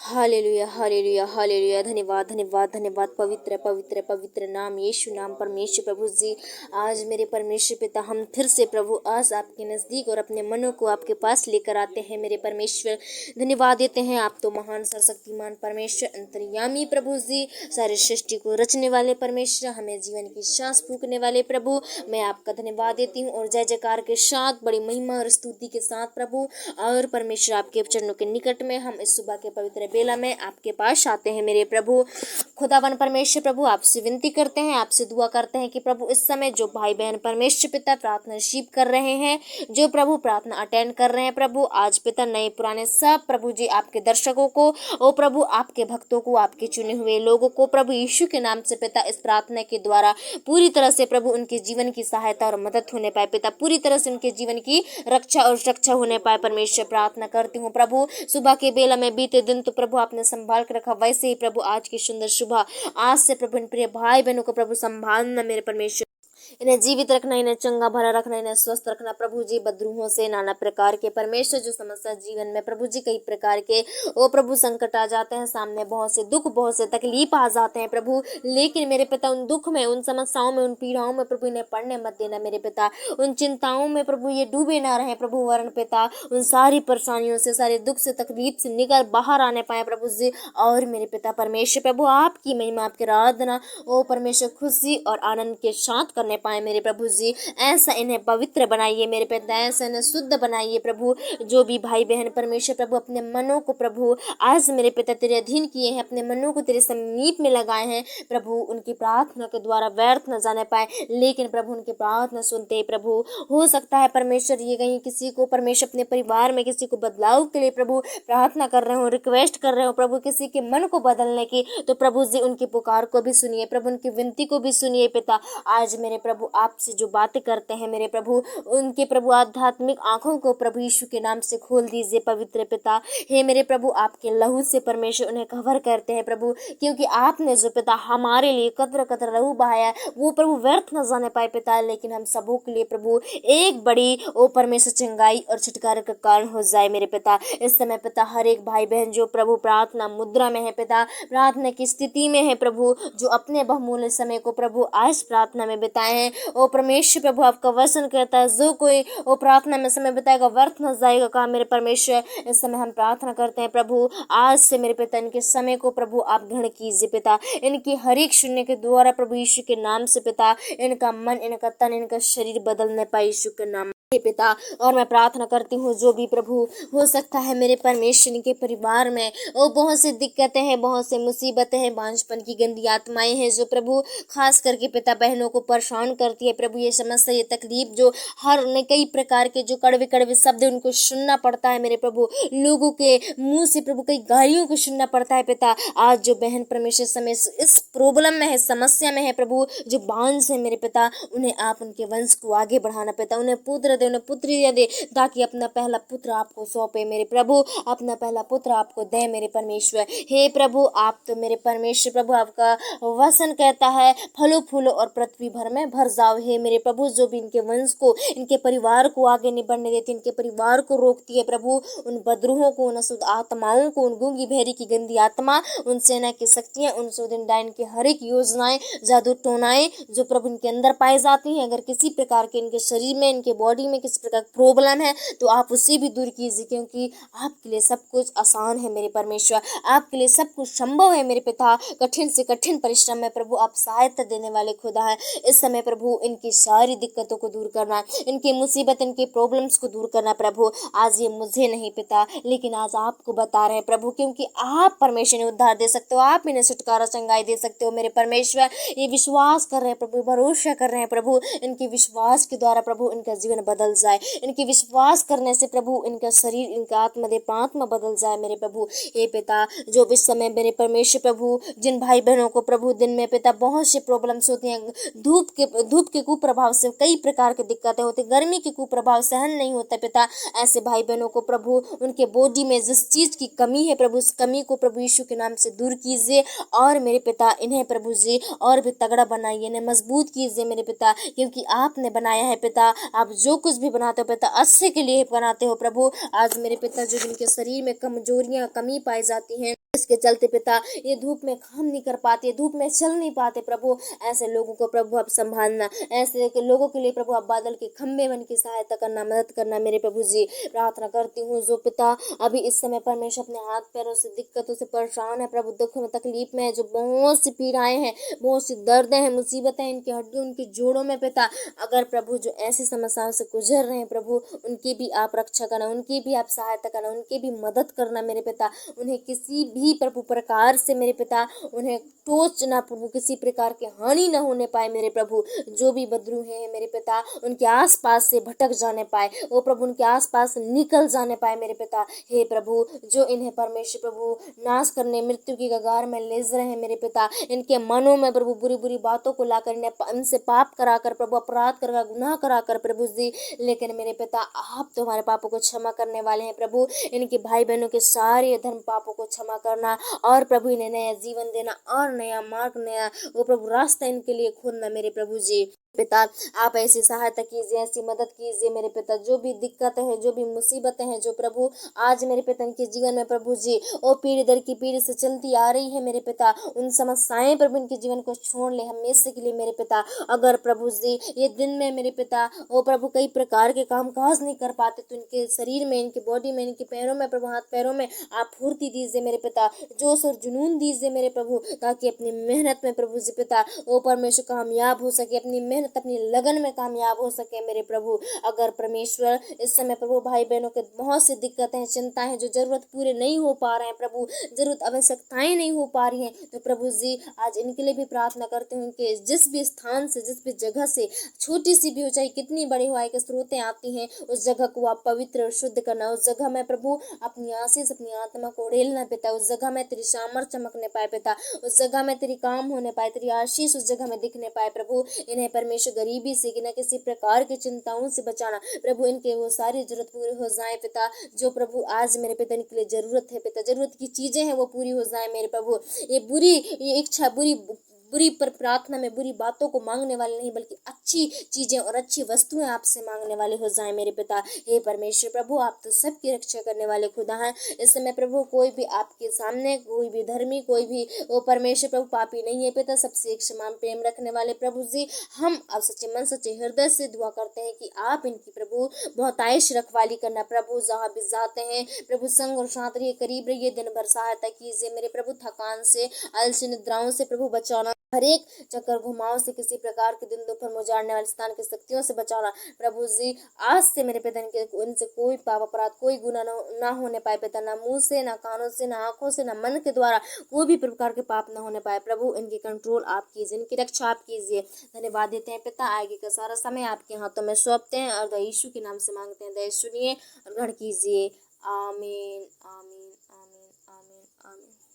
Hallelujah hallelujah hallelujah. धन्यवाद धन्यवाद धन्यवाद। पवित्र पवित्र पवित्र नाम यीशु नाम परमेश्वर प्रभु जी। आज मेरे परमेश्वर पिता हम फिर से प्रभु आज आपके नज़दीक और अपने मनों को आपके पास लेकर आते हैं मेरे परमेश्वर। धन्यवाद देते हैं, आप तो महान सर्वशक्तिमान परमेश्वर अंतर्यामी प्रभु जी, सारी सृष्टि को रचने वाले परमेश्वर, हमें जीवन की सांस फूकने वाले प्रभु। मैं आपका धन्यवाद देती हूँ और जय जयकार के साथ बड़ी महिमा और स्तुति के साथ प्रभु और परमेश्वर आपके चरणों के निकट में हम इस सुबह के पवित्र बेला में आपके पास आते हैं मेरे प्रभु। खुदावन परमेश्वर प्रभु आपसे विनती करते हैं, आपसे दुआ करते हैं कि प्रभु इस समय जो भाई बहन परमेश्वर पिता प्रार्थना रिसीव कर रहे हैं, जो प्रभु प्रार्थना अटेंड कर रहे हैं प्रभु, आज पिता नए पुराने सब प्रभु जी आपके दर्शकों को, ओ प्रभु आपके भक्तों को, आपके चुने हुए लोगों को प्रभु यीशु के नाम से पिता इस प्रार्थना के द्वारा पूरी तरह से प्रभु उनके जीवन की सहायता और मदद होने पाए पिता, पूरी तरह से उनके जीवन की रक्षा और सुरक्षा होने पाए परमेश्वर। प्रार्थना करती हूँ प्रभु सुबह के बेला में बीते दिन तो प्रभु आपने संभाल कर रखा, वैसे ही प्रभु आज की सुंदर सुबह आज से प्रभु इन प्रिय भाई बहनों को प्रभु संभालना मेरे परमेश्वर, इन्हें जीवित रखना, इन्हें चंगा भरा रखना, इन्हें स्वस्थ रखना प्रभु जी। बद्रुहों से नाना प्रकार के परमेश्वर जो समस्या जीवन में प्रभु जी कई प्रकार के ओ प्रभु संकट आ जाते हैं, सामने बहुत से दुख बहुत से तकलीफ आ जाते हैं प्रभु, लेकिन मेरे पिता उन दुख में, उन समस्याओं में, उन पीड़ाओं में प्रभु इन्हें पढ़ने मत देना मेरे पिता, उन चिंताओं में प्रभु ये डूबे ना रहे प्रभु, वरण पिता उन सारी परेशानियों से, सारे दुख से, तकलीफ से निकल बाहर आने पाए प्रभु जी। और मेरे पिता परमेश्वर प्रभु आपकी महिमा, आपकी आराधना ओ परमेश्वर खुशी और आनंद के साथ करने पाए मेरे प्रभु जी। ऐसा इन्हें पवित्र बनाइए मेरे पिता, ऐसा इन्हें शुद्ध बनाइए प्रभु। जो भी भाई बहन परमेश्वर प्रभु अपने मनों को प्रभु आज मेरे पिता तेरे अधीन किए हैं, अपने मनों को तेरे समीप में लगाए हैं प्रभु, उनकी प्रार्थना के द्वारा व्यर्थ न जाने पाए, लेकिन प्रभु उनकी प्रार्थना सुनते ही प्रभु हो सकता है परमेश्वर ये कहीं किसी को परमेश्वर अपने परिवार में किसी को बदलाव के लिए प्रभु प्रार्थना कर रहे हो, रिक्वेस्ट कर रहे हो प्रभु किसी के मन को बदलने की, तो प्रभु जी उनकी पुकार को भी सुनिए प्रभु, उनकी विनती को भी सुनिए पिता। आज मेरे प्रभु आपसे जो बातें करते हैं मेरे प्रभु, उनके प्रभु आध्यात्मिक आंखों को प्रभु यीशु के नाम से खोल दीजिए पवित्र पिता। हे मेरे प्रभु आपके लहू से परमेश्वर उन्हें कवर करते हैं प्रभु, क्योंकि आपने जो पिता हमारे लिए कतर कतर लहू बहाया वो प्रभु व्यर्थ न जाने पाए पिता, लेकिन हम सबों के लिए प्रभु एक बड़ी ओ परमेश्वर चंगाई और छुटकारे का कारण हो जाए मेरे पिता। इस समय पिता हर एक भाई बहन जो प्रभु प्रार्थना मुद्रा में है पिता, प्रार्थना की स्थिति में है प्रभु, जो अपने बहुमूल्य समय को प्रभु आज प्रार्थना में बिताए हैं, ओ परमेश्वर प्रभु आपका वचन कहता है जो कोई वो प्रार्थना में समय बिताएगा व्यर्थ न जाएगा कहा मेरे परमेश्वर। इस समय हम प्रार्थना करते हैं प्रभु आज से मेरे पिता इनके समय को प्रभु आप ग्रहण कीजिए पिता, इनकी हर एक शून्य के द्वारा प्रभु यीशु के नाम से पिता इनका मन, इनका तन, इनका शरीर बदलने पाए यीशु के नाम पिता। और मैं प्रार्थना करती हूँ जो भी प्रभु हो सकता है मेरे परमेश्वर के परिवार में वो बहुत सी दिक्कतें हैं, बहुत से मुसीबतें हैं, बांझपन की गंदी आत्माएं हैं जो प्रभु खास करके पिता बहनों को परेशान करती है प्रभु, ये समस्या ये तकलीफ जो हर ने कई प्रकार के जो कड़वे कड़वे शब्द उनको सुनना पड़ता है मेरे प्रभु, लोगों के मुंह से प्रभु कई गालियों को सुनना पड़ता है पिता। आज जो बहन परमेश्वर समय इस प्रॉब्लम में है, समस्या में है प्रभु, जो बांझ है मेरे पिता, उन्हें आप उनके वंश को आगे बढ़ाना पिता, उन्हें पुत्र दे, उन्हें पुत्री दे, ताकि अपना पहला पुत्र आपको सौंपे मेरे प्रभु, अपना पहला पुत्र आपको दे मेरे परमेश्वर। हे प्रभु आप तो मेरे परमेश्वर प्रभु आपका वचन कहता है फलो फूलो और पृथ्वी भर में भर जाओ। हे मेरे प्रभु जो भी इनके वंश को, इनके परिवार को आगे नहीं बढ़ने देती, इनके परिवार को रोकती है प्रभु, उन बद्रुहों को, उन अशुद्ध आत्माओं को, उन गूंगी भेरी की गंदी आत्मा, उन सेना की शक्तियां, उन सुदिन डायन की हर एक योजनाएं, जादू टोनाएं जो प्रभु इनके अंदर पाई जाती हैं, अगर किसी प्रकार के इनके शरीर में, इनके बॉडी में किसी प्रकार प्रॉब्लम है तो आप उसे भी दूर कीजिए, क्योंकि आपके लिए सब कुछ आसान है मेरे परमेश्वर, आपके लिए सब कुछ संभव है मेरे पिता। कठिन से कठिन परिश्रम में प्रभु आप सहायता देने वाले खुदा है। इस समय प्रभु इनकी सारी दिक्कतों को दूर करना, इनकी मुसीबत, इनके प्रॉब्लम्स को दूर करना प्रभु। आज ये मुझे नहीं पिता, लेकिन आज आपको बता रहे हैं प्रभु, क्योंकि आप परमेश्वर ने उद्धार दे सकते हो, आप इन्हें छुटकारा चंगाई दे सकते हो मेरे परमेश्वर। ये विश्वास कर रहे हैं प्रभु, भरोसा कर रहे हैं प्रभु, इनके विश्वास के द्वारा प्रभु इनका जीवन बदल जाए, इनके विश्वास करने से प्रभु इनका शरीर, इनका आत्मा, देह, आत्मा बदल जाए मेरे प्रभु। हे पिता जो भी समय मेरे परमेश्वर प्रभु जिन भाई बहनों को प्रभु दिन में पिता बहुत सी प्रॉब्लम्स होती हैं, धूप के कुप्रभाव से कई प्रकार की दिक्कतें होती, गर्मी के कुप्रभाव सहन नहीं होता पिता, ऐसे भाई बहनों को प्रभु उनके बॉडी में जिस चीज की कमी है प्रभु उस कमी को प्रभु यीशु के नाम से दूर कीजिए, और मेरे पिता इन्हें प्रभु जी और भी तगड़ा बनाइए, इन्हें मजबूत कीजिए मेरे पिता, क्योंकि आपने बनाया है पिता, आप जो कुछ भी बनाते हो पिता अच्छे के लिए बनाते हो प्रभु। आज मेरे पिता जो जिनके शरीर में कमजोरियां, कमी पाई जाती हैं, इसके चलते पिता ये धूप में काम नहीं कर पाते, धूप में चल नहीं पाते प्रभु, ऐसे लोगों को प्रभु आप संभालना, ऐसे लोगों के लिए प्रभु आप बादल के खंभे बन की सहायता करना, मदद करना मेरे प्रभु जी। प्रार्थना करती हूँ जो पिता अभी इस समय परमेश्वर अपने हाथ पैरों से दिक्कतों से परेशान है प्रभु, दुख में तकलीफ में है, जो बहुत सी पीड़ाएं हैं, बहुत सी दर्द हैं, मुसीबतें हैं इनकी हड्डियों उनके जोड़ों में पिता, अगर प्रभु जो ऐसी समस्याओं से गुजर रहे हैं प्रभु, उनकी भी आप रक्षा करना, उनकी भी आप सहायता करना, उनकी भी मदद करना मेरे पिता, उन्हें किसी भी प्रभु प्रकार से मेरे पिता उन्हें टोच ना प्रभु, किसी प्रकार की हानि न होने पाए मेरे प्रभु, जो भी बदरू हैं मेरे पिता उनके आसपास से भटक जाने पाए, वो प्रभु उनके आसपास निकल जाने पाए मेरे पिता। हे प्रभु जो इन्हें परमेश्वर प्रभु नाश करने मृत्यु की कगार में ले रहे हैं मेरे पिता, इनके मनों में प्रभु बुरी बुरी बातों को लाकर इनसे पाप कराकर प्रभु, अपराध कर गुनाह कराकर प्रभु जी, लेकिन मेरे पिता आप तो हमारे पापों को क्षमा करने वाले हैं प्रभु, इनके भाई बहनों के सारे धर्म पापों को क्षमा करना और प्रभु इन्हें नया जीवन देना और नया मार्ग, नया वो प्रभु रास्ता इनके लिए खोलना मेरे प्रभु जी। पिता आप ऐसी सहायता कीजिए, ऐसी मदद कीजिए मेरे पिता, जो भी दिक्कतें हैं, जो भी मुसीबतें हैं, जो प्रभु आज मेरे पिता इनके जीवन में प्रभु जी वो पीढ़ी दर की पीढ़ी से चलती आ रही है मेरे पिता, उन समस्याएं प्रभु इनके जीवन को छोड़ ले हमेशा के लिए मेरे पिता। अगर प्रभु जी ये दिन में मेरे पिता वो प्रभु कई प्रकार के काम काज नहीं कर पाते, तो इनके शरीर में, इनकी बॉडी में, इनके पैरों में प्रभु, हाथ पैरों में आप फुर्ती दीजिए मेरे पिता, जोश और जुनून दीजिए मेरे प्रभु, ताकि अपनी मेहनत में प्रभु जी पिता वो परमेश्वर कामयाब हो सके, अपनी मेहनत अपनी लगन में कामयाब हो सके मेरे प्रभु। अगर परमेश्वर इस समय प्रभु भाई बहनों के बहुत सी दिक्कतें, चिंताएं, जो जरूरत पूरे नहीं हो पा रहे हैं प्रभु, जरूरत आवश्यकताएं नहीं हो पा रही हैं, तो प्रभु जी आज इनके लिए भी प्रार्थना करते हूँ कि जिस भी स्थान से, जिस भी जगह से, छोटी सी भी हो चाहे कितनी बड़ी हो, आय के स्रोतें आती हैं, उस जगह को आप पवित्र और शुद्ध करना, उस जगह में प्रभु अपनी आशीष, अपनी आत्मा को उड़ेलना पिता, उस जगह में तेरी सामर्थ चमकने पाए पिता, उस जगह में तेरी काम होने पाए, तेरी आशीष उस जगह में दिखने पाए प्रभु। इन्हें परमेश्वर गरीबी से कि न किसी प्रकार की चिंताओं से बचाना प्रभु, इनके वो सारी जरूरत पूरी हो जाए पिता, जो प्रभु आज मेरे पिता इनके लिए जरूरत है पिता, जरूरत की चीजें हैं वो पूरी हो जाए मेरे प्रभु। ये इच्छा बुरी पर प्रार्थना में बुरी बातों को मांगने वाले नहीं, बल्कि अच्छी चीजें और अच्छी वस्तुएं आपसे मांगने वाले हो जाएं मेरे पिता। हे परमेश्वर प्रभु आप तो सबकी रक्षा करने वाले खुदा हैं। इस समय प्रभु कोई भी आपके सामने, कोई भी धर्मी, कोई भी वो परमेश्वर प्रभु पापी नहीं है पिता, सबसे एक समान प्रेम रखने वाले प्रभु जी, हम अब सच्चे मन सच्चे हृदय से दुआ करते हैं कि आप इनकी प्रभु बहुत आयश रखवाली करना प्रभु, जहाँ भी जाते हैं प्रभु संग और साथ रहिए, करीब रहिए, दिन भर सहायता कीजिए मेरे प्रभु, थकान से, आलसी निद्राओं से प्रभु बचाना, हर एक चक्कर घुमाव से, किसी प्रकार के दिन दोपहर में उजाड़ने वाले स्थान की शक्तियों से बचाना प्रभु जी। आज से मेरे पिता इनसे कोई पाप अपराध, कोई गुनाह ना होने पाए पिता, ना मुंह से, ना कानों से, ना आंखों से, ना मन के द्वारा कोई भी प्रकार के पाप ना होने पाए प्रभु। इनकी कंट्रोल आप कीजिए, इनकी रक्षा आप कीजिए। धन्यवाद देते हैं पिता, आगे का सारा समय आपके हाथों में सौंपते हैं और दया यीशु के नाम से मांगते हैं, दया सुनिए और ग्रहण कीजिए। आमीन आमीन आमीन आमीन आमीन।